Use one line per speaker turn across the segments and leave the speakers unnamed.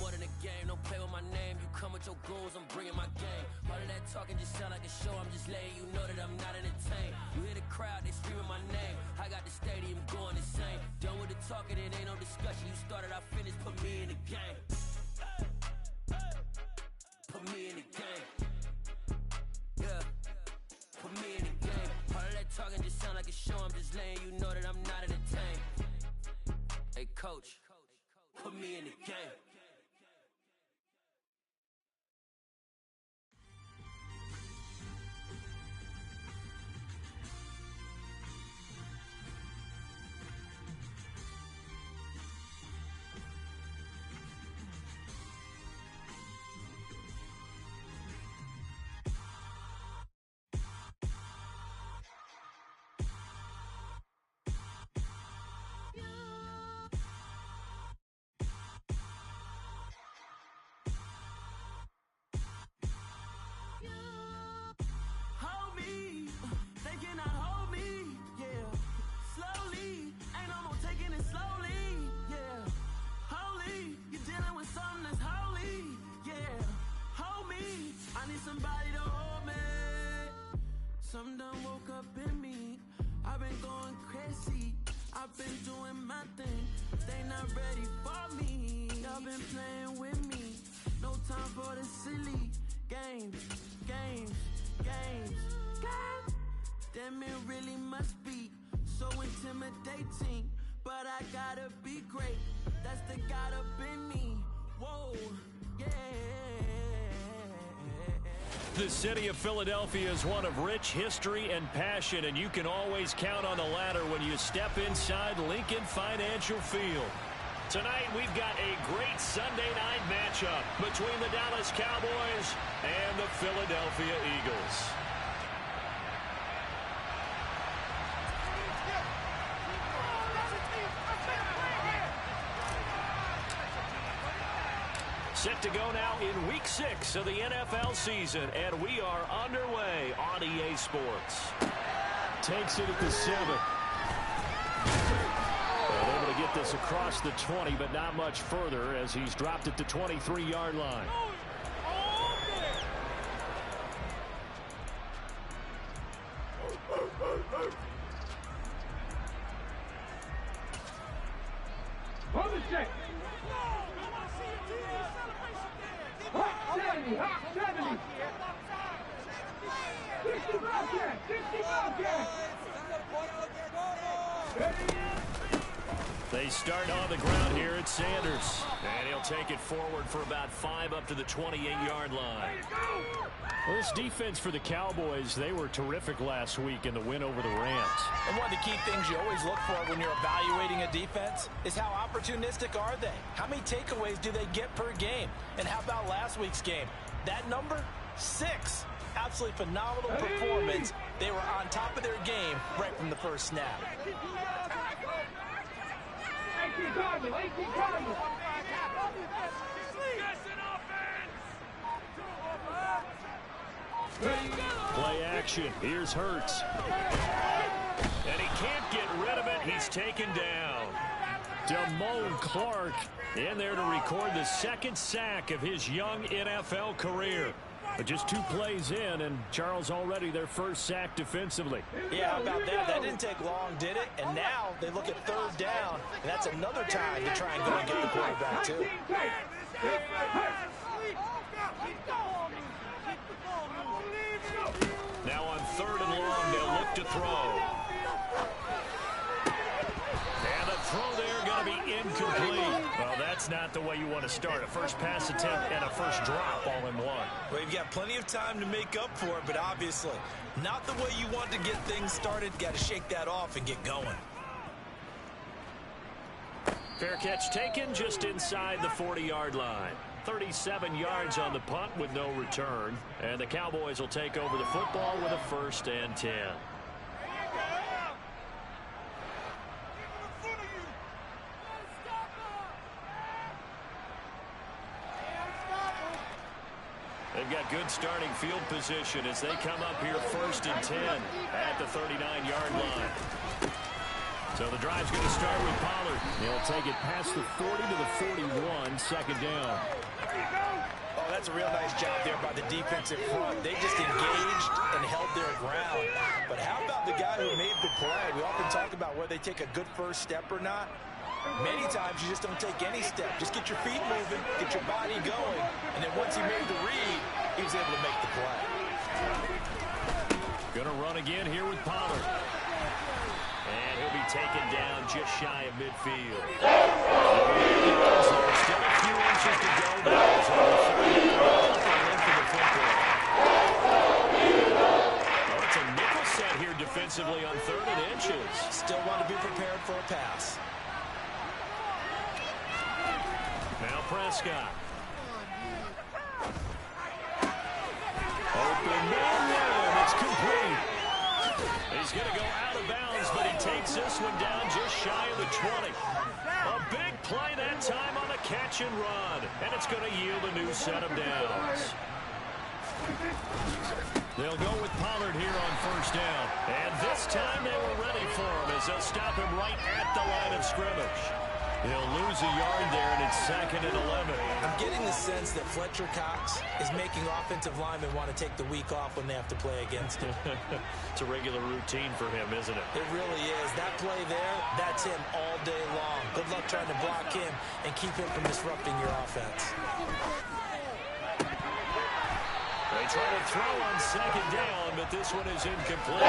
more than a game. Don't play with my name. You come with your goons, I'm bringing my game. All of that talking just sound like a show. I'm just letting you know that I'm not entertained. You hear the crowd, they screaming my name. I got the stadium going insane. Done with the talking, it ain't no discussion. You started, I finished. Put me in the game. Put me in the game. Yeah. Put me in the game. All of that talking just sound like a show. I'm just letting you know that I'm not entertained. Hey, coach, put me in the game.
Some done woke up in me. I've been going crazy. I've been doing my thing. They not ready for me. Y'all been playing with me. No time for the silly games. Damn, it really must be so intimidating. But I gotta be great. That's the God up in me. Whoa, yeah.
The city of Philadelphia is one of rich history and passion, and you can always count on the latter when you step inside Lincoln Financial Field. Tonight, we've got a great Sunday night matchup between the Dallas Cowboys and the Philadelphia Eagles. Set to go now in Week 6 of the NFL season, and we are underway on EA Sports. Takes it at the 7. And able to get this across the 20, but not much further as he's dropped at the 23-yard line. They start on the ground here at Sanders. And he'll take it forward for about 5 up to the 28-yard line. Well, this defense for the Cowboys, they were terrific last week in the win over the Rams.
And one of the key things you always look for when you're evaluating a defense is how opportunistic are they? How many takeaways do they get per game? And how about last week's game? That number, 6. Absolutely phenomenal performance. They were on top of their game right from the first snap.
Play action. Here's Hurts. And he can't get rid of it. He's taken down. Damone Clark in there to record the second sack of his young NFL career. But just 2 plays in, and Charles already their first sack defensively.
Yeah, how about that? That didn't take long, did it? And now they look at 3rd down, and that's another time to try and go and get the quarterback, too.
Now on 3rd and long, they'll look to throw. And the throw there going to be incomplete. Well, that's not the way you want to start. A first pass attempt and a first drop all in one.
Well, you've got plenty of time to make up for it, but obviously not the way you want to get things started. Got to shake that off and get going.
Fair catch taken just inside the 40-yard line. 37 yards on the punt with no return. And the Cowboys will take over the football with a 1st and 10. They've got good starting field position as they come up here 1st and 10 at the 39-yard line. So the drive's going to start with Pollard. He'll take it past the 40 to the 41, second down.
Oh, that's a real nice job there by the defensive front. They just engaged and held their ground. But how about the guy who made the play? We often talk about whether they take a good first step or not. Many times you just don't take any step. Just get your feet moving, get your body going, and then once he made the read, he was able to make the play.
Going to run again here with Pollard. And he'll be taken down just shy of midfield. There's still a few inches to go. There's only 30 length of the football. Oh, it's a nickel set here defensively on 3rd and inches.
Still want to be prepared for a pass.
Now Prescott. Open man, it's complete. He's going to go out of bounds, but he takes this one down just shy of the 20. A big play that time on a catch and run, and it's going to yield a new set of downs. They'll go with Pollard here on 1st down, and this time they were ready for him as they'll stop him right at the line of scrimmage. He'll lose a yard there, and it's 2nd and 11.
I'm getting the sense that Fletcher Cox is making offensive linemen want to take the week off when they have to play against him.
It's a regular routine for him, isn't it?
It really is. That play there, that's him all day long. Good luck trying to block him and keep him from disrupting your offense.
They try to throw on 2nd down, but this one is incomplete.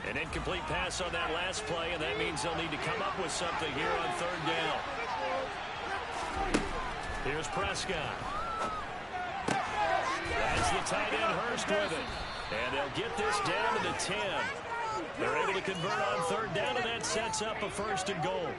An incomplete pass on that last play, and that means they'll need to come up with something here on 3rd down. Here's Prescott. That's the tight end Hurst with it. And they'll get this down to the 10. They're able to convert on 3rd down, and that sets up a 1st and goal.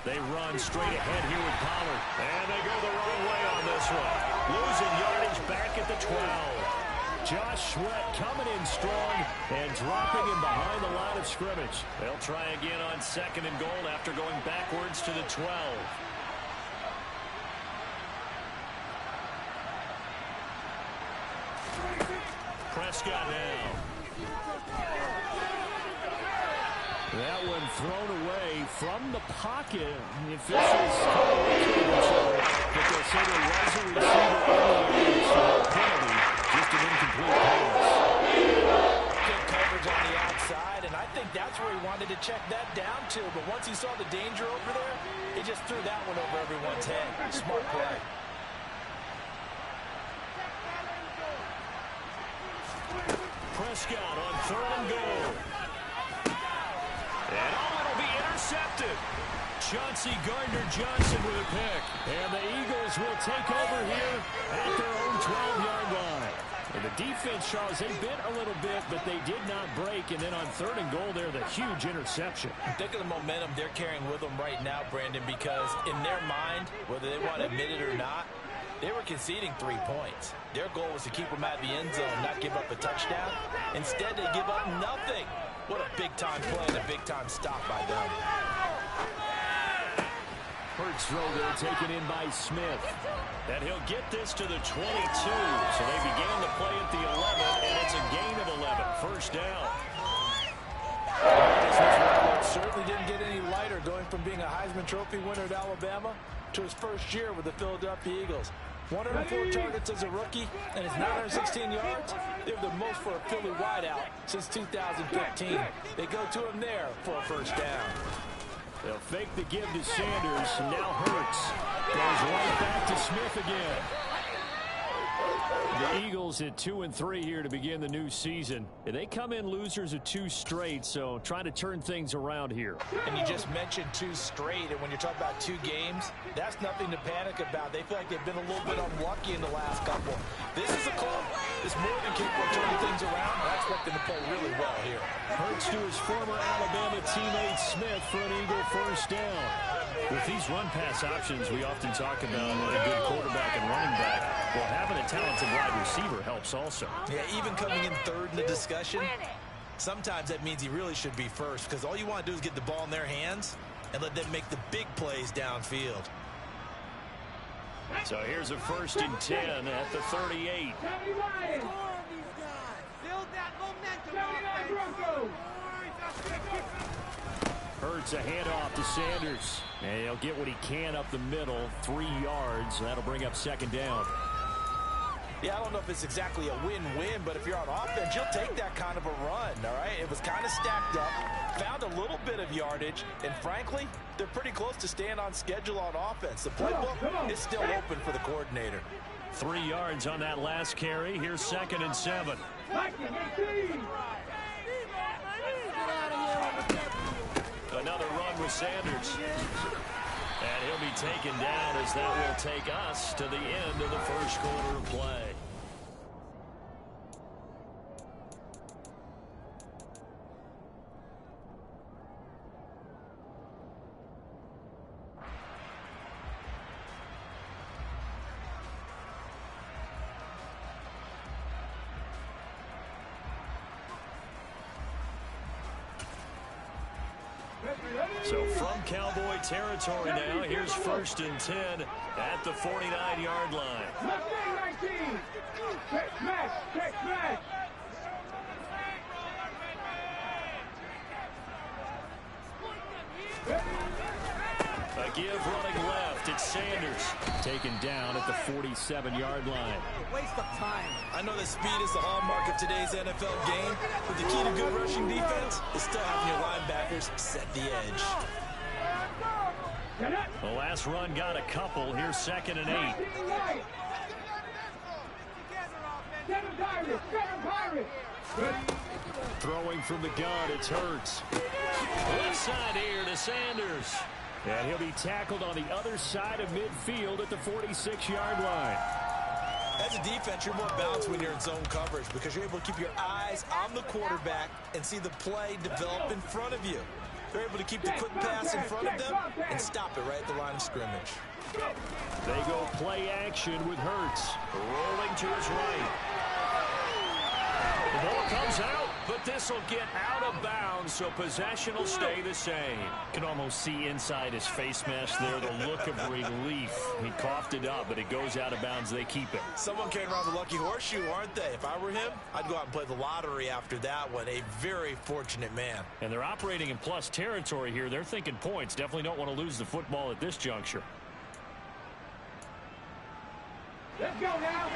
They run straight ahead here with Pollard. And they go the wrong way on this one. Losing yardage back at the 12. Josh Sweat coming in strong and dropping him behind the line of scrimmage. They'll try again on 2nd and goal after going backwards to the 12. Prescott now. That one thrown away from the pocket. The officials kind of looking at each other, but they'll say there was a receiver in the area, so no penalty, just an incomplete pass.
Good coverage on the outside, and I think that's where he wanted to check that down to, but once he saw the danger over there, he just threw that one over everyone's head. Smart play.
Prescott on 3rd and goal. And it'll be intercepted. Chauncey Gardner-Johnson with a pick. And the Eagles will take over here at their own 12-yard line. And the defense, Charles, they bit a little bit, but they did not break. And then on 3rd and goal there, the huge interception.
Think of the momentum they're carrying with them right now, Brandon, because in their mind, whether they want to admit it or not, they were conceding 3 points. Their goal was to keep them out of the end zone, not give up a touchdown. Instead, they give up nothing. What a big-time play and a big-time stop by them.
Hurts throw there taken in by Smith. And he'll get this to the 22. So they began the play at the 11, and it's a gain of 11. 1st down.
Certainly didn't get any lighter going from being a Heisman Trophy winner at Alabama to his first year with the Philadelphia Eagles. 104 targets as a rookie, and his 916 yards, they're the most for a Philly wideout since 2015. They go to him there for a 1st down.
They'll fake the give to Sanders, and now Hurts goes right back to Smith again. The Eagles at 2-3 here to begin the new season. And they come in losers of 2 straight, so trying to turn things around here.
And you just mentioned 2 straight, and when you're talking about 2 games, that's nothing to panic about. They feel like they've been a little bit unlucky in the last couple. This is a club that's more than capable of turning things around, and I expect them to play really well here.
Hurts to his former Alabama teammate Smith for an Eagle 1st down. With these run-pass options, we often talk about a good quarterback and running back. Well, having a talented wide receiver helps also.
Yeah, even coming in third in the discussion, sometimes that means he really should be first, because all you want to do is get the ball in their hands and let them make the big plays downfield.
So here's a 1st and 10 at the 38. Hurts a handoff to Sanders. And he'll get what he can up the middle, 3 yards. That'll bring up 2nd down.
Yeah, I don't know if it's exactly a win-win, but if you're on offense, you'll take that kind of a run, all right? It was kind of stacked up, found a little bit of yardage, and frankly, they're pretty close to staying on schedule on offense. The playbook is still open for the coordinator.
3 yards on that last carry. Here's 2nd and 7. Another run with Sanders. And he'll be taken down as that will take us to the end of the first quarter of play. So from Cowboy territory now, here's 1st and 10 at the 49-yard line. A give running left. It's Sanders taken down at the 47-yard line.
Waste of time. I know that speed is the hallmark of today's NFL game, but the key to good rushing defense is still having your linebackers set the edge.
The last run got a couple. Here's 2nd and 8. Throwing from the gun, it's Hurts. Left side here to Sanders. And he'll be tackled on the other side of midfield at the 46-yard line.
As a defense, you're more balanced when you're in zone coverage because you're able to keep your eyes on the quarterback and see the play develop in front of you. They're able to keep the quick pass in front of them and stop it right at the line of scrimmage.
They go play action with Hurts. Rolling to his right. The ball comes out, but this will get out of bounds, so possession will stay the same. You can almost see inside his face mask there the look of relief. He coughed it up, but it goes out of bounds. They keep it.
Someone came around the lucky horseshoe, aren't they? If I were him, I'd go out and play the lottery after that one. A very fortunate man.
And they're operating in plus territory here. They're thinking points. Definitely don't want to lose the football at this juncture.
Let's go now.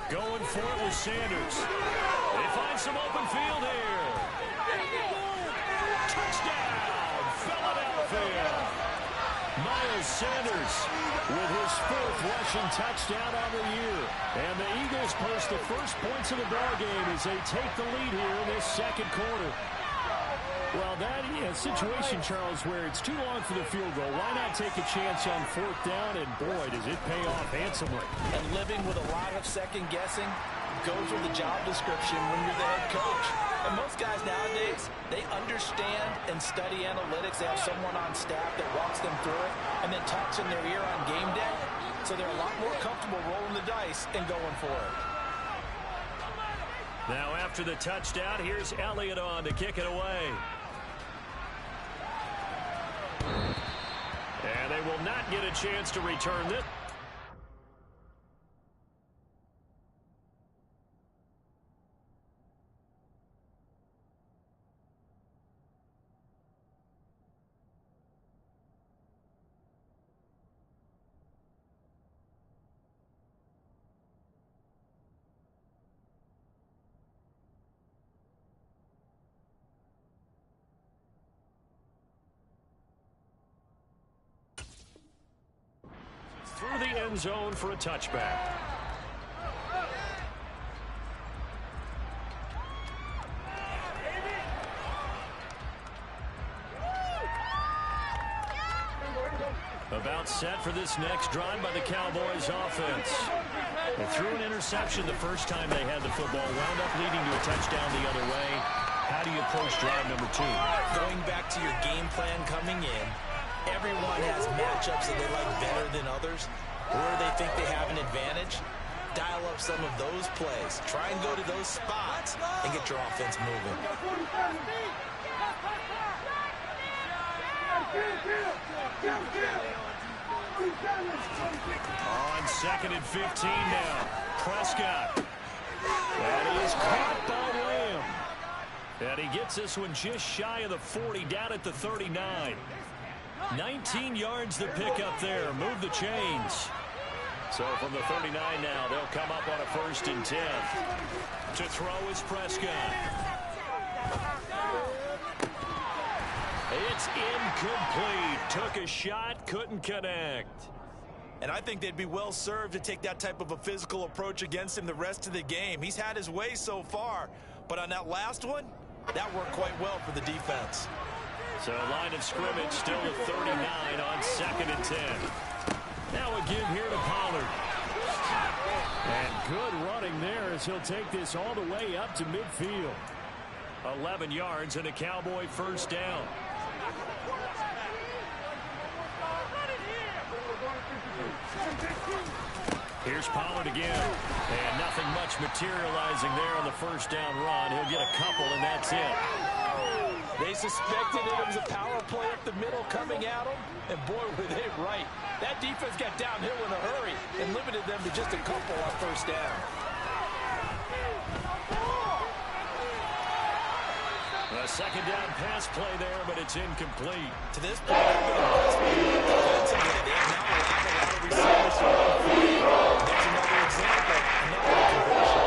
Going for it with Sanders. They find some open field here. Touchdown, Philadelphia. Miles Sanders with his 4th rushing touchdown on the year. And the Eagles post the first points of the ballgame as they take the lead here in this 2nd quarter. Well, that situation, Charles, where it's too long for the field goal. Why not take a chance on 4th down? And, boy, does it pay off handsomely.
And living with a lot of second-guessing goes with the job description when you're the head coach. And most guys nowadays, they understand and study analytics. They have someone on staff that walks them through it and then talks in their ear on game day. So they're a lot more comfortable rolling the dice and going for it.
Now, after the touchdown, here's Elliott on to kick it away. And they will not get a chance to return this. Through the end zone for a touchback. About set for this next drive by the Cowboys offense. They threw an interception the first time they had the football, wound up leading to a touchdown the other way. How do you approach drive number 2?
Going back to your game plan coming in, everyone has matchups that they like better than others, or they think they have an advantage. Dial up some of those plays. Try and go to those spots and get your offense moving.
On 2nd and 15 now. Prescott. That is caught by Lamb. And he gets this one just shy of the 40, down at the 39. 19 yards to pick up there. Move the chains. So from the 39 now, they'll come up on a 1st and 10. To throw is Prescott. It's incomplete. Took a shot, couldn't connect.
And I think they'd be well served to take that type of a physical approach against him the rest of the game. He's had his way so far, but on that last one, that worked quite well for the defense.
So line of scrimmage still at 39 on 2nd and 10. Now a give here to Pollard. And good running there as he'll take this all the way up to midfield. 11 yards and a Cowboy 1st down. Here's Pollard again. And nothing much materializing there on the 1st down run. He'll get a couple, and that's it.
They suspected it was a power play up the middle coming at them, and boy, were they right. That defense got downhill in a hurry and limited them to just a couple on 1st down.
A 2nd down pass play there, but it's incomplete.
To this point, they have now allowed a lot of receivers to run free. There's another example, another incompletion.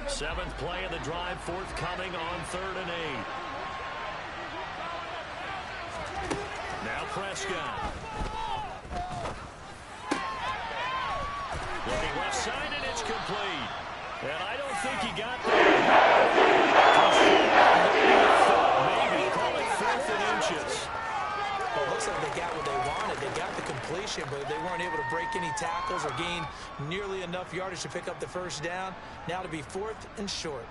Seventh play of the drive forthcoming on 3rd and 8. Now Prescott. Looking left side, and it's complete. And I don't think he got there. Maybe call it 4th and inches.
Well, it looks like they got what they wanted. They got the completion, but they weren't able to break any tackles or gain nearly enough yardage to pick up the 1st down. Now to be 4th and short.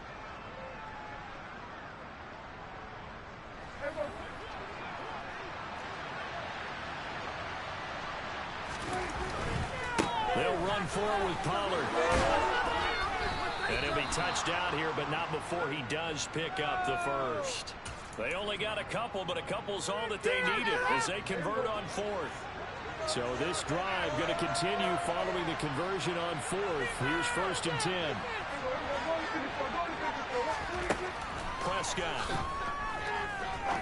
They'll run forward with Pollard. And he'll be touched down here, but not before he does pick up the 1st. They only got a couple, but a couple's all that they needed as they convert on 4th. So this drive going to continue following the conversion on 4th. Here's 1st and 10. Prescott.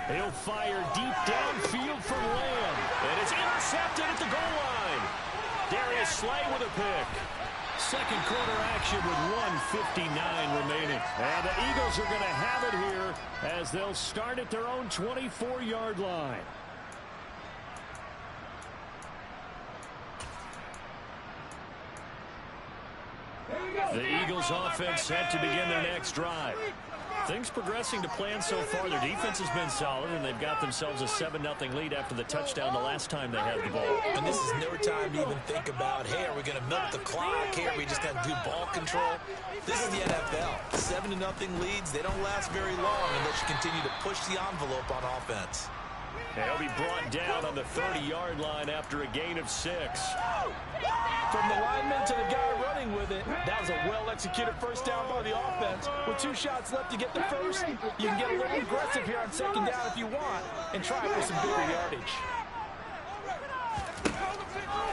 He'll fire deep downfield from Lamb. And it's intercepted at the goal line. Darius Slay with a pick. 2nd quarter action with 1:59 remaining. And the Eagles are going to have it here as they'll start at their own 24-yard line. The Eagles offense set to begin their next drive. Things progressing to plan so far. Their defense has been solid, and they've got themselves a 7-0 lead after the touchdown the last time they had the ball.
And this is no time to even think about, hey, are we going to milk the clock? Hey, are we just going to do ball control? This is the NFL. 7-0 leads, they don't last very long unless you continue to push the envelope on offense.
He'll be brought down on the 30-yard line after a gain of 6.
From the lineman to the guy running with it, that was a well-executed 1st down by the offense. With 2 shots left to get the 1st, you can get a little aggressive here on 2nd down if you want and try for some bigger yardage.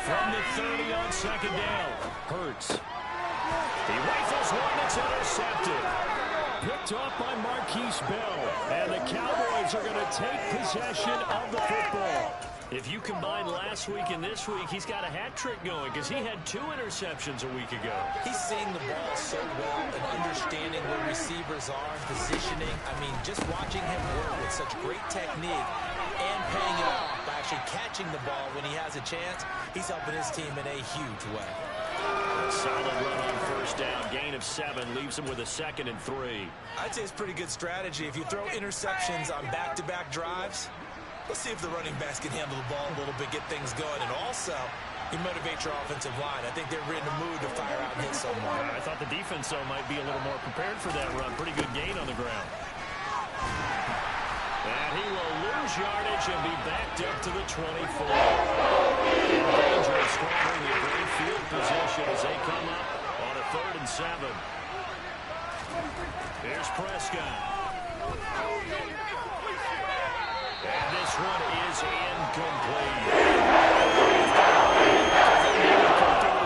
From the 30 on 2nd down, Hurts. He rifles one that's intercepted. Picked off by Marquise Bell. And the Cowboys are going to take possession of the football. If you combine last week and this week, he's got a hat trick going because he had 2 interceptions a week ago.
He's seeing the ball so well and understanding where receivers are and positioning. I mean, just watching him work with such great technique and paying it off by actually catching the ball when he has a chance, he's helping his team in a huge way.
Solid run of 7, leaves them with a 2nd and 3.
I'd say it's pretty good strategy. If you throw interceptions on back-to-back drives, let's see if the running backs can handle the ball a little bit, get things going, and also you motivate your offensive line. I think they're in the mood to fire out and hit someone.
I thought the defense, though, might be a little more prepared for that run. Pretty good gain on the ground. And he will lose yardage and be backed up to the 24. In danger of squandering a great field position as they come up on a 3rd and 7. Here's Prescott. And this one is incomplete.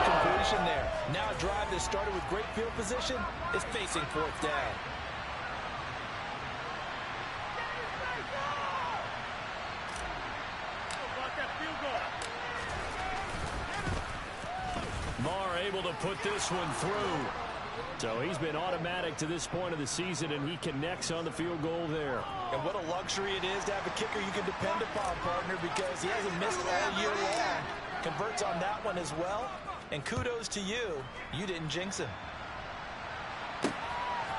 Completion there.
Now a drive that started with great field position is facing 4th down.
Marr able to put this one through. So he's been automatic to this point of the season, and he connects on the field goal there.
And what a luxury it is to have a kicker you can depend upon, partner, because he hasn't missed all year long. Converts on that one as well. And kudos to you. You didn't jinx him.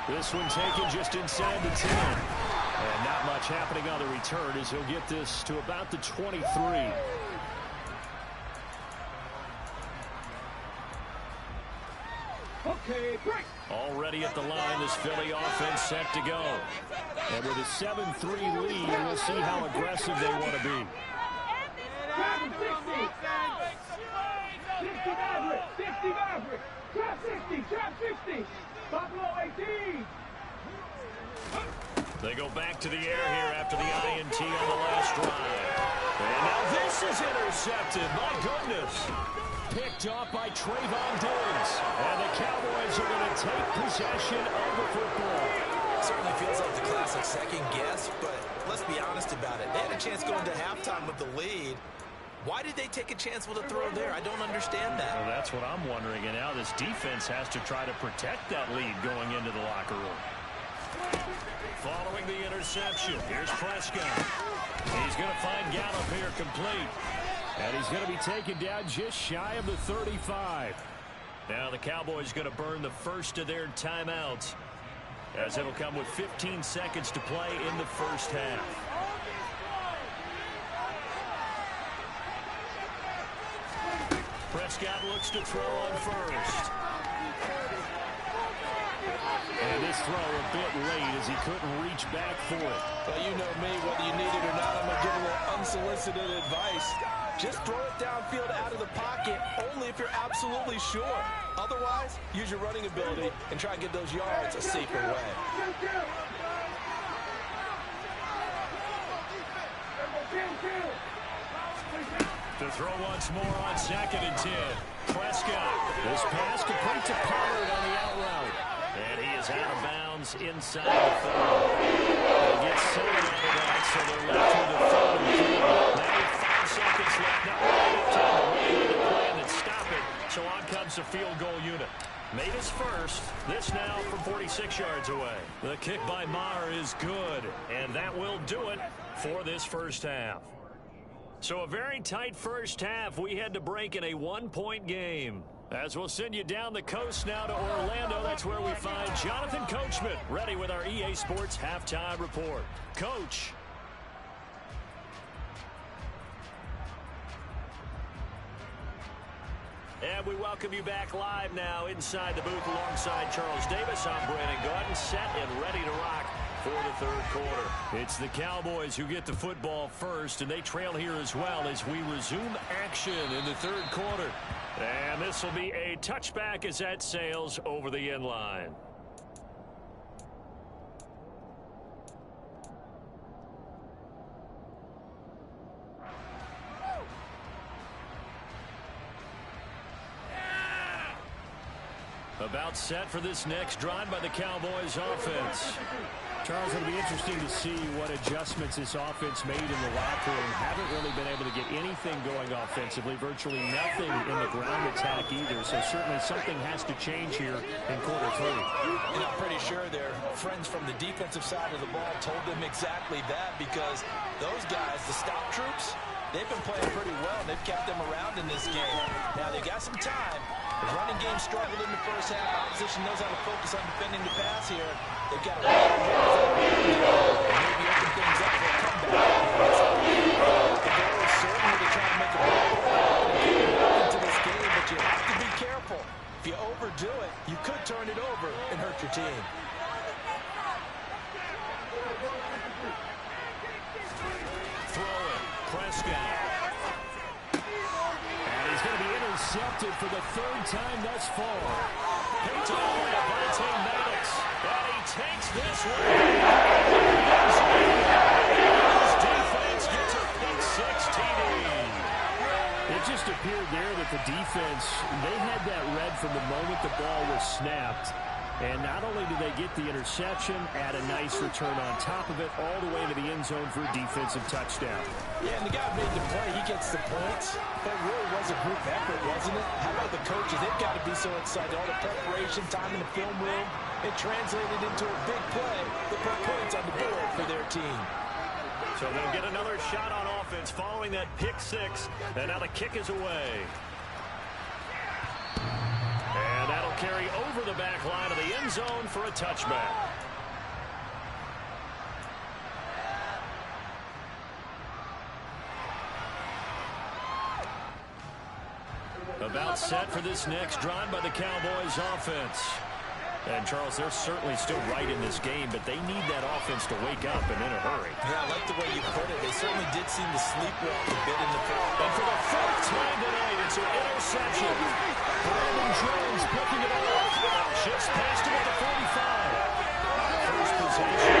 This one taken just inside the 10. And not much happening on the return as he'll get this to about the 23.
Okay, break.
Already at the line, this Philly offense set to go. And with a 7-3 lead, we'll see how aggressive they want to be.
60. 60 Maverick. 60 Maverick. Trap 60. Trap 60. Buffalo 18.
They go back to the air here after the INT on the last drive. And now this is intercepted. My goodness. Picked off by Trayvon Diggs. And the Cowboys are going to take possession of the football.
Certainly feels like the classic second guess, but let's be honest about it. They had a chance going to halftime with the lead. Why did they take a chance with a throw there? I don't understand that.
Well, that's what I'm wondering. And now this defense has to try to protect that lead going into the locker room. Following the interception, here's Prescott. He's going to find Gallup here complete. And he's going to be taken down just shy of the 35. Now the Cowboys going to burn the first of their timeouts, as it'll come with 15 seconds to play in the first half. Prescott looks to throw on first. And this throw a bit late as he couldn't reach back for it.
Well, you know me, whether you need it or not, I'm going to give a little unsolicited advice. Just throw it downfield out of the pocket, only if you're absolutely sure. Otherwise, use your running ability and try and get those yards a safer way.
To throw once more on 2nd and 10. Prescott. This pass complete to Pollard on the out route. And he is out of bounds inside the 30. They get 7 out of that, so they're left with a 3rd and 3. Now with 5 seconds left. Not really time to wait with the plan and stop it. So on comes the field goal unit. Made his first. This now from 46 yards away. The kick by Marr is good. And that will do it for this first half. So a very tight first half. We had to break in a 1-point game. As we'll send you down the coast now to Orlando, that's where we find Jonathan Coachman, ready with our EA Sports Halftime Report. Coach. And we welcome you back live now inside the booth alongside Charles Davis. I'm Brandon Gordon, set and ready to rock for the 3rd quarter. It's the Cowboys who get the football first, and they trail here as well as we resume action in the 3rd quarter. And this will be a touchback as that sails over the end line. About set for this next drive by the Cowboys offense. Charles, it'll be interesting to see what adjustments this offense made in the locker room. Haven't really been able to get anything going offensively. Virtually nothing in the ground attack either. So certainly something has to change here in quarter 3.
And I'm pretty sure their friends from the defensive side of the ball told them exactly that, because those guys, the stop troops, they've been playing pretty well. They've kept them around in this game. Now they've got some time, The running game struggled in the first half. Opposition knows how to focus on defending the pass here. They've got a lot of maybe open things up for a comeback. The goal is certainly to try to make a break into this game, but you have to be careful. If you overdo it, you could turn it over and hurt your team.
Throwing, Prescott. And he's going to be intercepted for the third time thus far. Picked off by Devontae Maddox. And he takes this one. His defense gets a pick six TD. It just appeared there that the defense, they had that read from the moment the ball was snapped. And not only did they get the interception, add a nice return on top of it, all the way to the end zone for a defensive touchdown.
Yeah, and the guy made the play. He gets the points. But it really was a group effort, wasn't it? How about the coaches? They've got to be so excited. All the preparation, time in the film room, it translated into a big play that put points on the board for their team.
So they'll get another shot on offense following that pick six. And now the kick is away. And that'll carry over the back line of the end zone for a touchback. About set for this next drive by the Cowboys offense. And, Charles, they're certainly still right in this game, but they need that offense to wake up and in a hurry.
Yeah, I like the way you put it. They certainly did seem to sleepwalk a bit in the first.
And for the fourth time tonight, it's an interception. Brandon Jones picking it off. Shifts past him at the 45. First possession.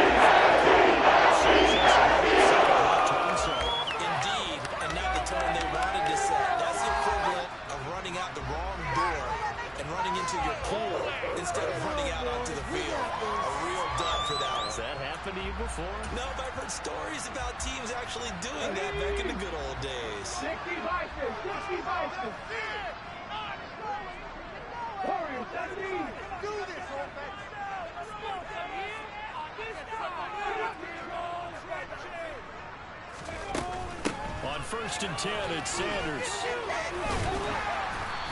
Indeed, and not the tone they wanted to set. That's the equivalent of running out the wrong door and running into your pool instead of running out onto the field. A real dud for that one.
Has that happened to you before?
No, but I've heard stories about teams actually doing that back in the good old days.
60 Vikings, 60 Vikings. Warriors, 70. Do this, offense.
On 1st and 10, it's Sanders.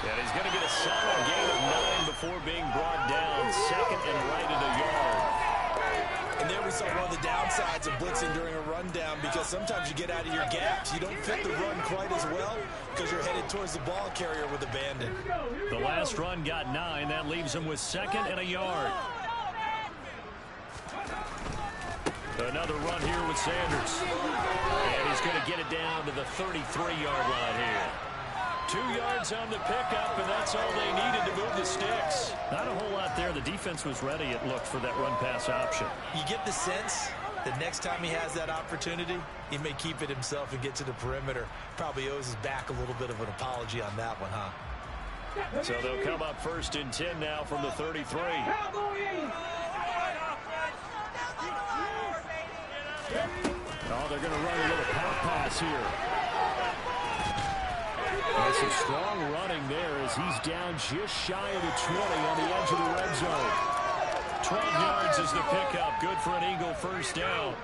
And he's going to get a solid gain of 9 before being brought down. Second and right at a yard.
And there we saw one of the downsides of blitzing during a rundown, because sometimes you get out of your gaps. You don't fit the run quite as well because you're headed towards the ball carrier with abandon.
The last run got 9. That leaves him with second and a yard. Another run here with Sanders. And he's going to get it down to the 33-yard line here. 2 yards on the pickup, and that's all they needed to move the sticks. Not a whole lot there. The defense was ready, it looked, for that run-pass option.
You get the sense that next time he has that opportunity, he may keep it himself and get to the perimeter. Probably owes his back a little bit of an apology on that one, huh?
So they'll come up 1st and 10 now from the 33. Oh, they're going to run a little pop pass here. And some strong running there as he's down just shy of the 20 on the edge of the red zone. 12 yards is the pickup. Good for an Eagle first down.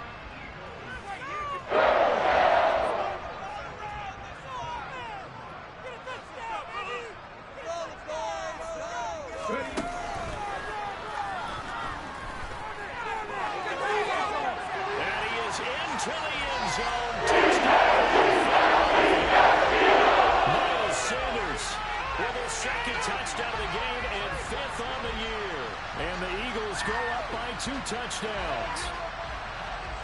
Touchdowns.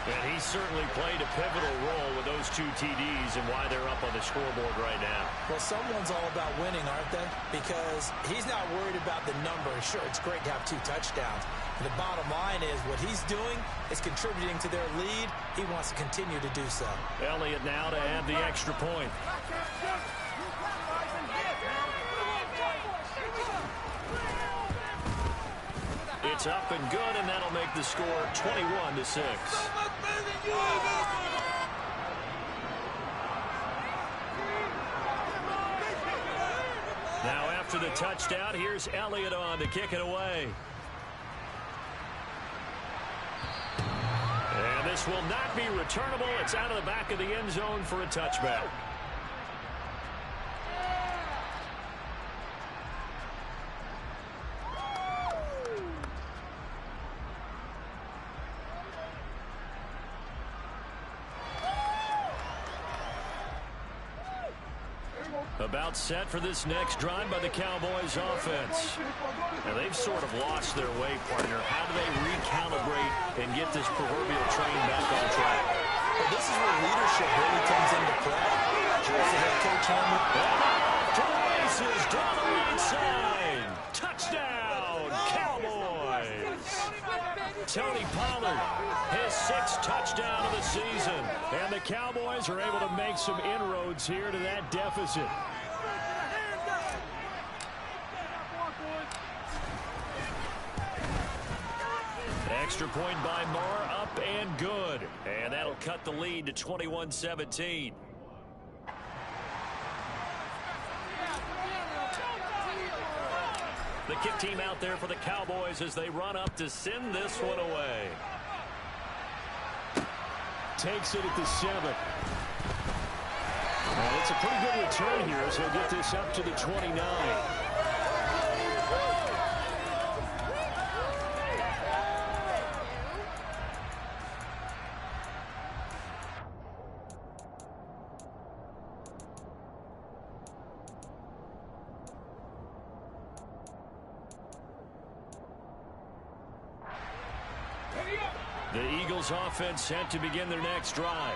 And he certainly played a pivotal role with those 2 TDs and why they're up on the scoreboard right now.
Well, someone's all about winning, aren't they? Because he's not worried about the number. Sure, it's great to have 2 touchdowns. But the bottom line is what he's doing is contributing to their lead. He wants to continue to do so.
Elliott now to add the extra point. It's up and good, and that'll make the score 21-6. Now after the touchdown, here's Elliott on to kick it away. And this will not be returnable. It's out of the back of the end zone for a touchback. About set for this next drive by the Cowboys offense. Now they've sort of lost their way, partner. How do they recalibrate and get this proverbial train back on track?
Well, this is where leadership really comes into play. As the head coach
To the races, down the right side. Touchdown, Cowboys. Tony Pollard, his 6th touchdown of the season. And the Cowboys are able to make some inroads here to that deficit. Extra point by Marr, up and good. And that'll cut the lead to 21-17. The kick team out there for the Cowboys as they run up to send this one away. Takes it at the 7. Well, it's a pretty good return here as he'll get this up to the 29. The Eagles offense set to begin their next drive.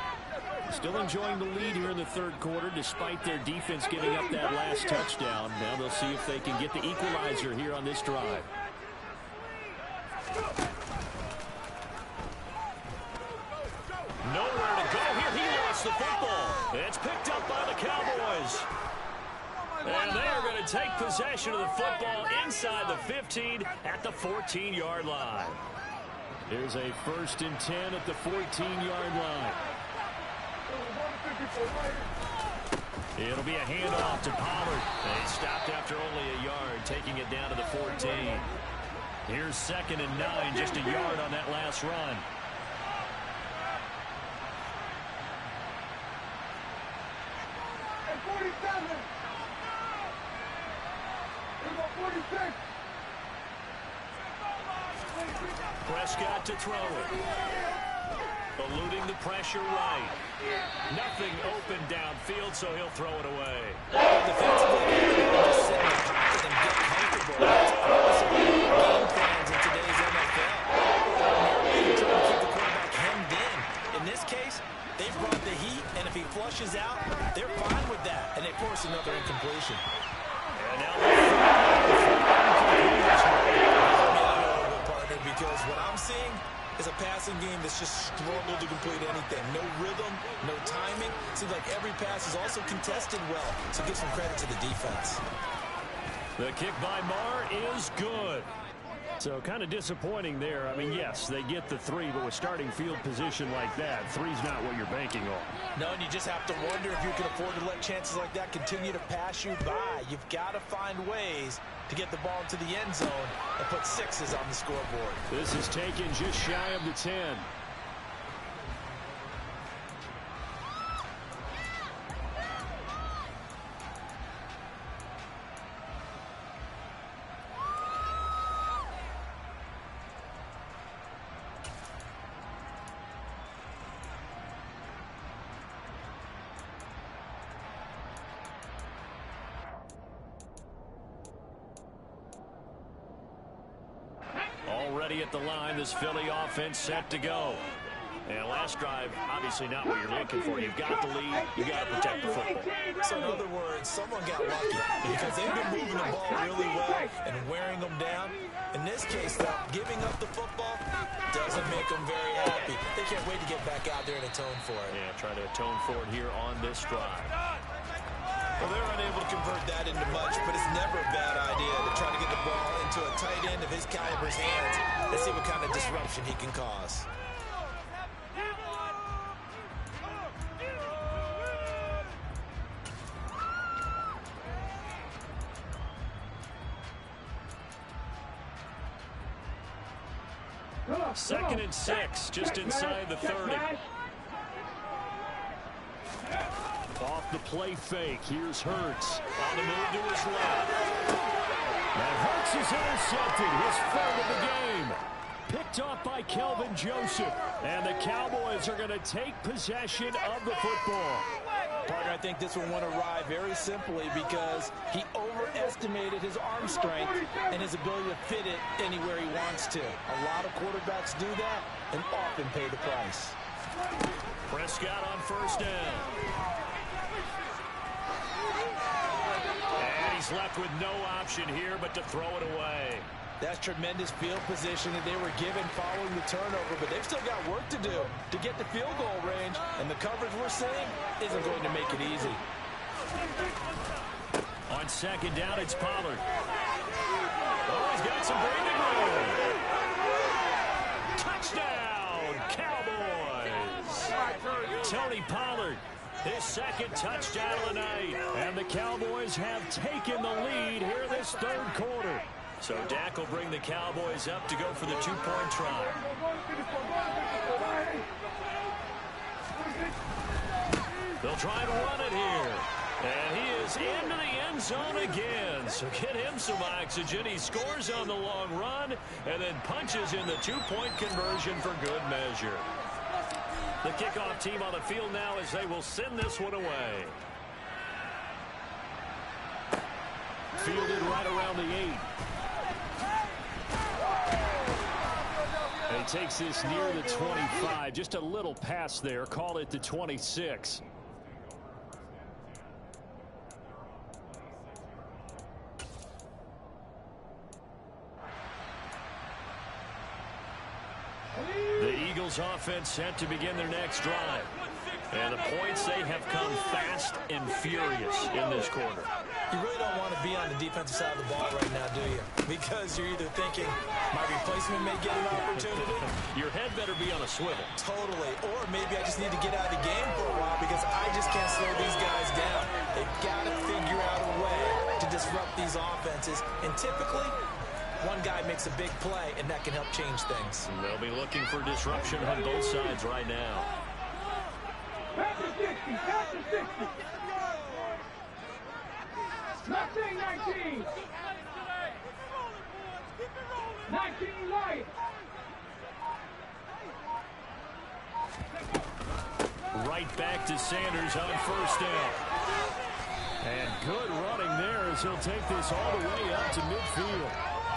Still enjoying the lead here in the 3rd quarter despite their defense giving up that last touchdown. Now they'll see if they can get the equalizer here on this drive. Nowhere to go here. He lost the football. It's picked up by the Cowboys. And they're going to take possession of the football inside the 15 at the 14-yard line. Here's a 1st and 10 at the 14-yard line. It'll be a handoff to Pollard. They stopped after only a yard, taking it down to the 14. Here's 2nd and 9, just a yard on that last run.
At 47. Here go 46.
Prescott to throw it. Eluding the pressure right. Nothing open downfield, so he'll throw it away.
defensively, just sit in the pocket and get comfortable. That's awesome game plans in today's NFL. They're trying to keep the quarterback hemmed in. In this case, they brought the heat, and if he flushes out, they're fine with that, and they force another incompletion.
And now
partner, because what I'm seeing is a passing game that's just struggled to complete anything. No rhythm, no timing. Seems like every pass is also contested well. So give some credit to the defense.
the kick by Marr is good. So kind of disappointing there. I mean, yes, they get the 3, but with starting field position like that, 3's not what you're banking on.
No, and you just have to wonder if you can afford to let chances like that continue to pass you by. You've got to find ways to get the ball into the end zone and put 6s on the scoreboard.
This is taken just shy of the 10. Already at the line, this Philly offense set to go. And last drive, obviously not what you're looking for. You've got the lead. You've got to protect the football.
So in other words, someone got lucky because they've been moving the ball really well and wearing them down. In this case, though, giving up the football doesn't make them very happy. They can't wait to get back out there and atone for it.
Yeah, try to atone for it here on this drive.
Well, they're unable to convert that into much, but it's never a bad idea to try to get the ball into a tight end of his caliber's hands and see what kind of disruption he can cause.
Second and 6, just inside the 30. Off the play fake, here's Hurts. On the move to his left. And Hurts is intercepted, his 3rd of the game. Picked off by Kelvin Joseph. And the Cowboys are going to take possession of the football.
Partner, I think this one went awry very simply because he overestimated his arm strength and his ability to fit it anywhere he wants to. A lot of quarterbacks do that and often pay the price.
Prescott on first down. And he's left with no option here but to throw it away.
That's tremendous field position that they were given following the turnover, but they've still got work to do to get the field goal range, and the coverage we're seeing isn't going to make it easy.
On second down, it's Pollard. Oh, he's got some breathing room. Touchdown, Cowboys. Tony Pollard, his second touchdown of the night. And the Cowboys have taken the lead here this third quarter. So Dak will bring the Cowboys up to go for the two-point try. They'll try and run it here. And he is into the end zone again. So get him some oxygen. He scores on the long run and then punches in the two-point conversion for good measure. The kickoff team on the field now as they will send this one away. Fielded right around the 8. And he takes this near the 25. Just a little pass there. Call it the 26. The Eagles offense set to begin their next drive. And the points, they have come fast and furious in this quarter.
You really don't want to be on the defensive side of the ball right now, do you? Because you're either thinking, my replacement may get an opportunity.
Your head better be on a swivel.
Totally. Or maybe I just need to get out of the game for a while because I just can't slow these guys down. They've got to figure out a way to disrupt these offenses. And typically, one guy makes a big play, and that can help change things.
And they'll be looking for disruption on both sides right now.
Pass to 60, pass to 60. Not saying 19. 19 light.
Right back to Sanders on first down. And good running there as he'll take this all the way up to midfield.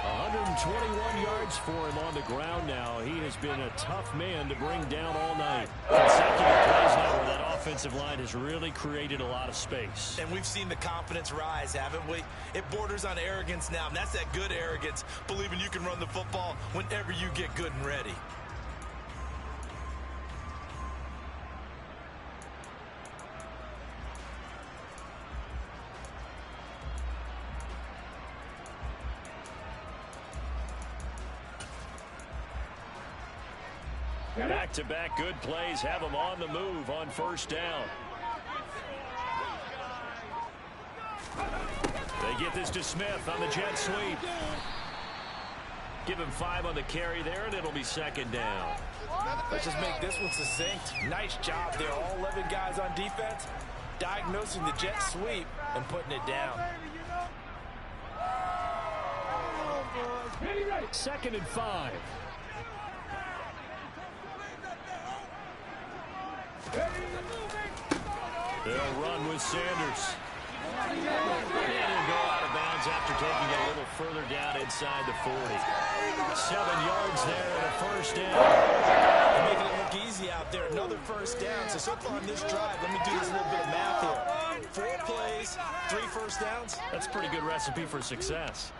121 yards for him on the ground now. He has been a tough man to bring down all night. Consecutive plays now where that offensive line has really created a lot of space.
And we've seen the confidence rise, haven't we? It borders on arrogance now, and that's that good arrogance, believing you can run the football whenever you get good and ready.
Back-to-back good plays have them on the move on first down. They get this to Smith on the jet sweep. Give him 5 on the carry there, and it'll be second down.
Let's just make this one succinct. Nice job there. All 11 guys on defense diagnosing the jet sweep and putting it down.
Second and 5. They'll run with Sanders. And he'll go out of bounds after taking it a little further down inside the 40. 7 yards there and a first down.
They're making it look easy out there. Another first down. So far on this drive, let me do this little bit of math here. 4 plays, 3 first downs.
That's a pretty good recipe for success.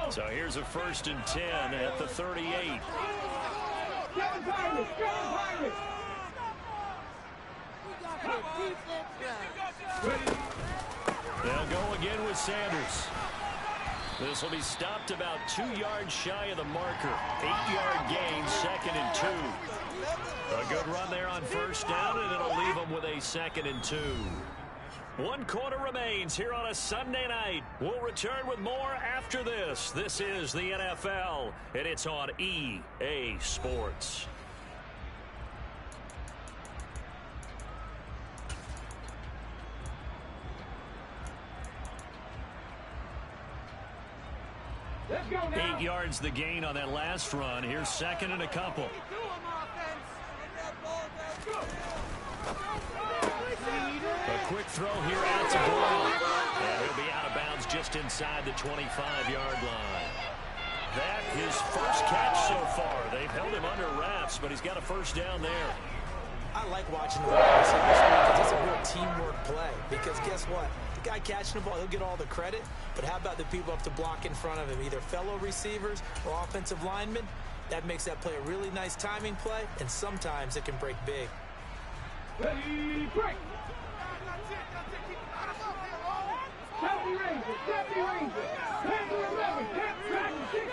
So here's a 1st and 10 at the 38. They'll go again with Sanders. This will be stopped about 2 yards shy of the marker. 8-yard gain, 2nd and 2. A good run there on first down, and it'll leave them with a 2nd and 2. 1 quarter remains here on a Sunday night. We'll return with more after this. This is the NFL, and it's on EA Sports.
Let's go now.
8 yards the gain on that last run. Here's second and a couple. A quick throw here out to Brown. And he'll be out of bounds just inside the 25-yard line. That his first catch so far. They've held him under wraps, but he's got a first down there.
I like watching the wide receivers because it's a real teamwork play. Because guess what? The guy catching the ball, he'll get all the credit. But how about the people up to block in front of him, either fellow receivers or offensive linemen? That makes that play a really nice timing play, and sometimes it can break big.
Ready, break. 70 Rangers, 70 Rangers. 10 to 11, 10 track, 60.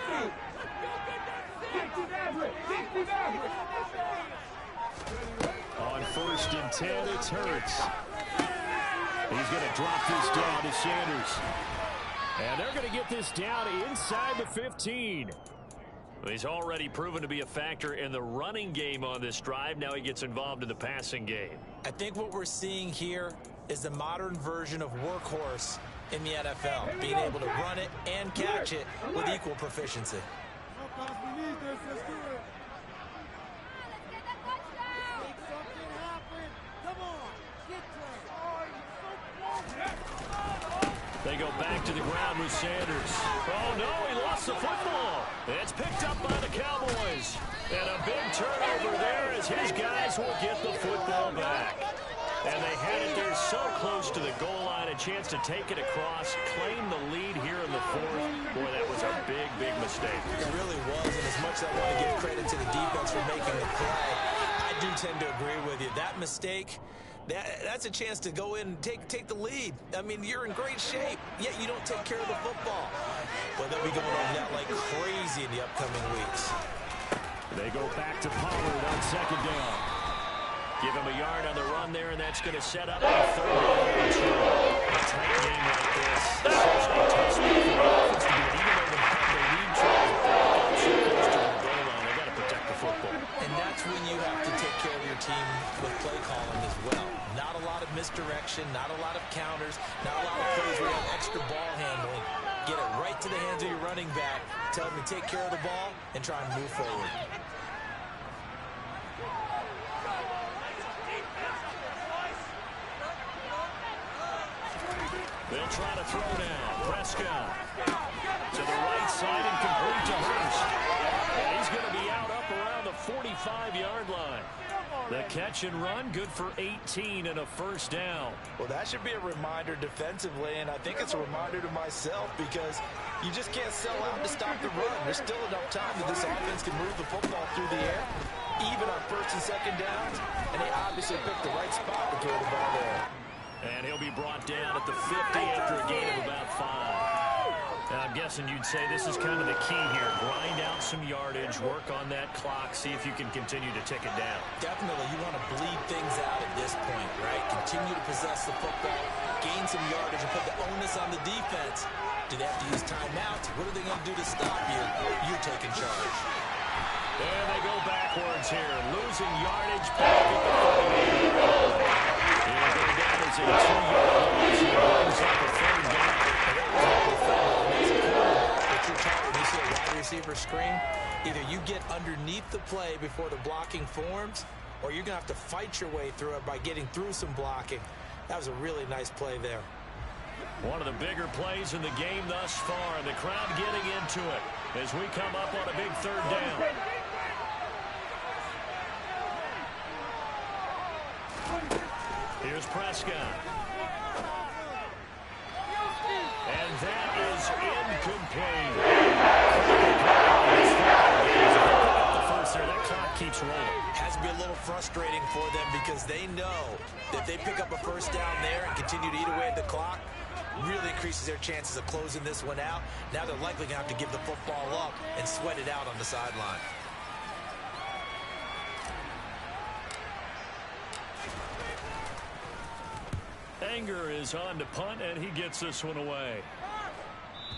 60 Maverick, 60 Maverick.
On first and 10, it's Hurts. He's going to drop this down to Sanders. And they're going to get this down inside the 15. He's already proven to be a factor in the running game on this drive. Now he gets involved in the passing game.
I think what we're seeing here is the modern version of workhorse in the NFL, being able to run it and catch it with equal proficiency.
They go back to the ground with Sanders. Oh, no, he lost the football. It's picked up by the Cowboys. And a big turnover there as his guys will get the football back. And they had it there so close to the goal line, a chance to take it across, claim the lead here in the fourth. Boy, that was a big, big mistake.
It really was, and as much as I want to give credit to the defense for making the play, I do tend to agree with you. That mistake, that's a chance to go in and take the lead. I mean, you're in great shape, yet you don't take care of the football. Well, they'll be going on that like crazy in the upcoming weeks.
They go back to Pollard on second down. Give him a yard on the run there, and that's going to set up a third down and 2. A tight game like this, such a tough spot for the offense to be in. Even though they need to get so close to the goal line, they got to protect the football.
And that's when you have to take care of your team with play calling as well. Not a lot of misdirection, not a lot of counters, not a lot of plays where you have extra ball handling. Get it right to the hands of your running back. Tell him to take care of the ball and try and move forward.
They'll try to throw down. Prescott to the right side and complete to Hurst. And he's going to be out up around the 45-yard line. The catch and run, good for 18 and a first down.
Well, that should be a reminder defensively, and I think it's a reminder to myself because you just can't sell out to stop the run. There's still enough time that this offense can move the football through the air, even on first and second downs, and they obviously picked the right spot to throw the ball there.
And he'll be brought down at the 50 after a gain of about 5. And I'm guessing you'd say this is kind of the key here. Grind out some yardage, work on that clock, see if you can continue to tick it down.
Definitely, you want to bleed things out at this point, right? Continue to possess the football, gain some yardage, and put the onus on the defense. Do they have to use timeouts? What are they going to do to stop you? You're taking charge.
And they go backwards here, losing yardage back at the 48. And going down as a 2-yard loss. He brings up a third down.
What you're talking, you see a wide receiver screen, either you get underneath the play before the blocking forms, or you're going to have to fight your way through it by getting through some blocking. That was a really nice play there.
One of the bigger plays in the game thus far, and the crowd getting into it as we come up on a big third down. Here's Prescott. And that is incomplete. The first there, that clock keeps rolling.
Has to be a little frustrating for them because they know that they pick up a first down there and continue to eat away at the clock, really increases their chances of closing this one out. Now they're likely going to have to give the football up and sweat it out on the sideline.
Anger is on to punt, and he gets this one away.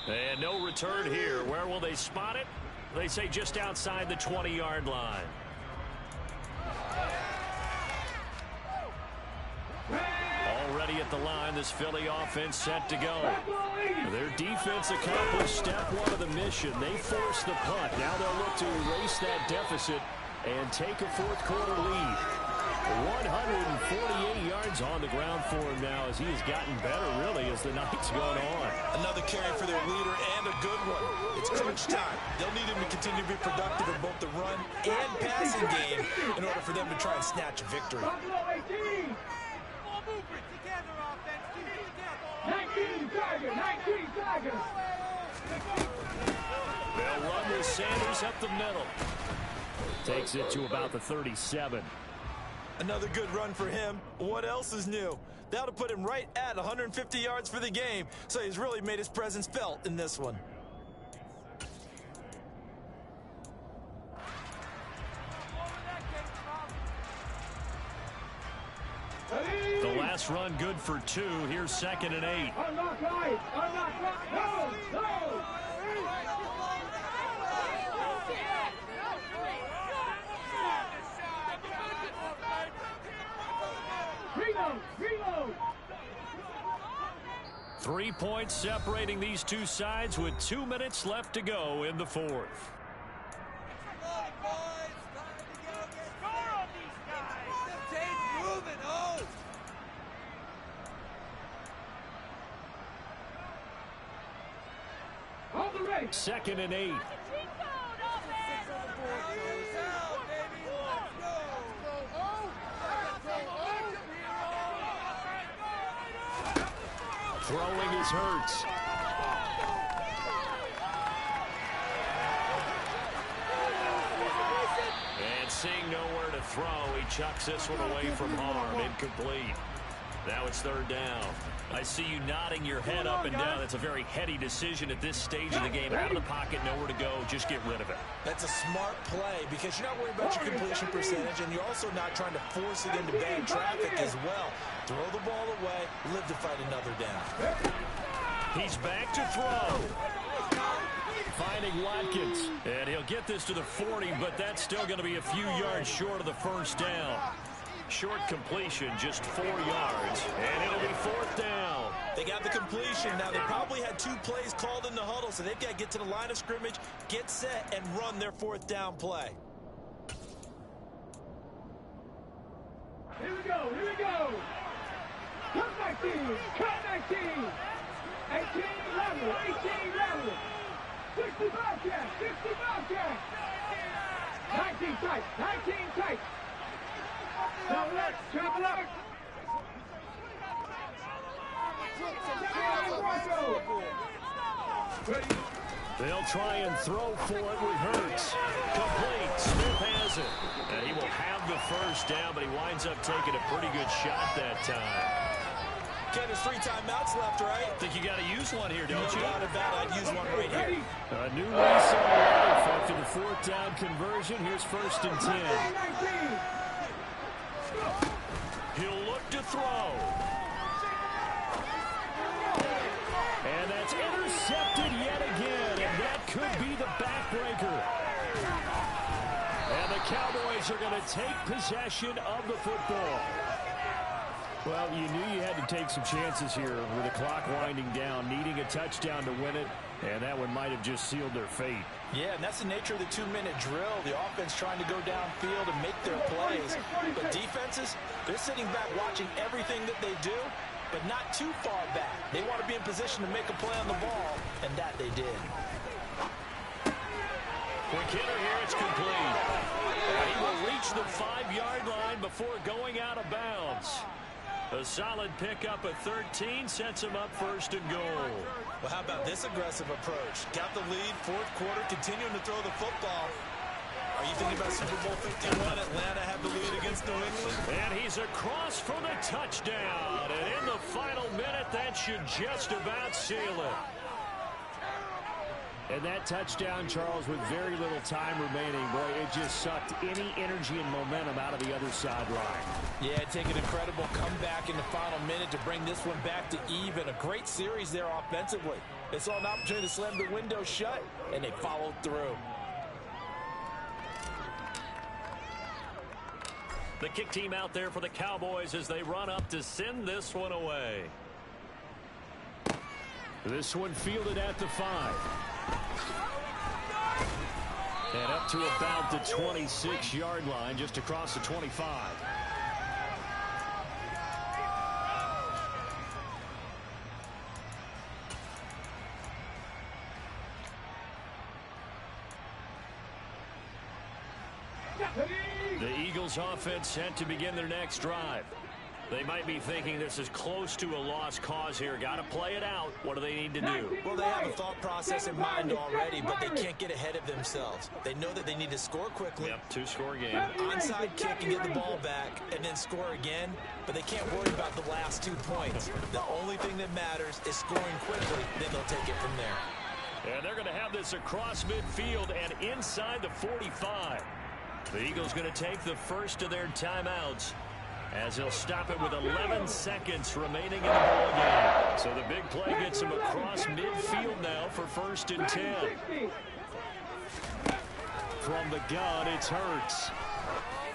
And no return here. Where will they spot it? They say just outside the 20-yard line. Already at the line. This Philly offense set to go. Their defense accomplished step one of the mission. They forced the punt. Now they'll look to erase that deficit and take a fourth-quarter lead. 148 yards on the ground for him now as he has gotten better, really, as the night's gone on.
Another carry for their leader and a good one. It's crunch time. They'll need him to continue to be productive in both the run and passing game in order for them to try and snatch a victory.
19 Tigers, 19 Tigers.
They'll run with Sanders up the middle. Takes it to about the 37.
Another good run for him. What else is new? That'll put him right at 150 yards for the game, so he's really made his presence felt in this one.
The last run good for 2. Here's 2nd and 8.
Unlock right. Unlock right. No. Reload.
3 points separating these two sides with 2 minutes left to go in the fourth. Second and 8. Throwing is Hurts. And seeing nowhere to throw, he chucks this one away from harm. Incomplete. Now it's 3rd down. I see you nodding your head up and down. That's a very heady decision at this stage of the game. Out of the pocket, nowhere to go. Just get rid of it.
That's a smart play because you're not worried about your completion percentage, and you're also not trying to force it into bad traffic as well. Throw the ball away, live to fight another down.
He's back to throw. Finding Watkins. And he'll get this to the 40, but that's still going to be a few yards short of the first down. Short completion, just 4 yards, and it'll be 4th down.
They got the completion. Now, they probably had 2 plays called in the huddle, so they've got to get to the line of scrimmage, get set, and run their 4th down play.
Here we go. Cut 19. 18 level. 60 Bobcat. 19 tight. Travel up.
They'll try and throw for it with Hurts. Complete. Smith has it. And he will have the first down, but he winds up taking a pretty good shot that time.
Ken, there's 3 timeouts left, right?
I think you got to use one here, don't you?
No doubt about it. I'd use one right here.
A new lease on life after the 4th down conversion. Here's 1st and 10. He'll look to throw. And that's intercepted yet again, and that could be the backbreaker. And the Cowboys are going to take possession of the football. Well, you knew you had to take some chances here with the clock winding down, needing a touchdown to win it, and that one might have just sealed their fate.
Yeah, and that's the nature of the 2-minute drill. The offense trying to go downfield and make their plays. But defenses, they're sitting back watching everything that they do, but not too far back. They want to be in position to make a play on the ball, and that they did.
Quick hitter here, it's complete. And he will reach the 5-yard line before going out of bounds. A solid pickup at 13 sets him up 1st and goal.
Well, how about this aggressive approach? Got the lead, 4th quarter, continuing to throw the football. Are you thinking about Super Bowl 51? Atlanta had the lead against New England.
And he's across for the touchdown. And in the final minute, that should just about seal it. And that touchdown, Charles, with very little time remaining, boy, it just sucked any energy and momentum out of the other sideline.
Yeah, take an incredible comeback in the final minute to bring this one back to even. A great series there offensively. They saw an opportunity to slam the window shut, and they followed through.
The kick team out there for the Cowboys as they run up to send this one away.
This one fielded at the 5.
And up to about the 26-yard line, just across the 25. The Eagles offense set to begin their next drive. They might be thinking this is close to a lost cause here. Got to play it out. What do they need to do?
Well, they have a thought process in mind already, but they can't get ahead of themselves. They know that they need to score quickly.
Yep, 2-score game.
Onside kick and get the ball back and then score again, but they can't worry about the last 2 points. The only thing that matters is scoring quickly, then they'll take it from there.
And they're going to have this across midfield and inside the 45. The Eagles going to take the first of their timeouts, as he'll stop it with 11 seconds remaining in the ball game. So the big play gets him across midfield now for 1st and 10. From the gun, it's Hurts.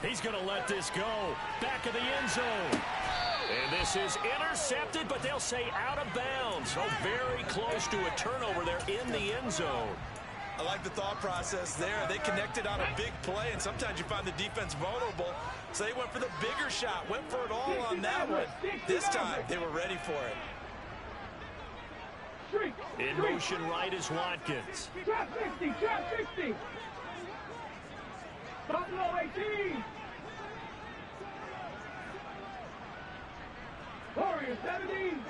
He's going to let this go. Back of the end zone. And this is intercepted, but they'll say out of bounds. So very close to a turnover there in the end zone.
I like the thought process there. They connected on a big play, and sometimes you find the defense vulnerable. So they went for the bigger shot, went for it all on that one. This time, they were ready for
it.
In motion right is Watkins.
Trap 60, trap 60. Buffalo 18. Warriors 17.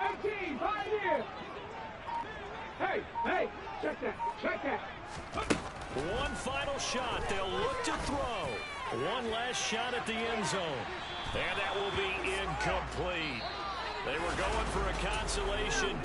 18, Pioneers. Hey, check that.
One final shot. They'll look to throw. One last shot at the end zone. And that will be incomplete. They were going for a consolation.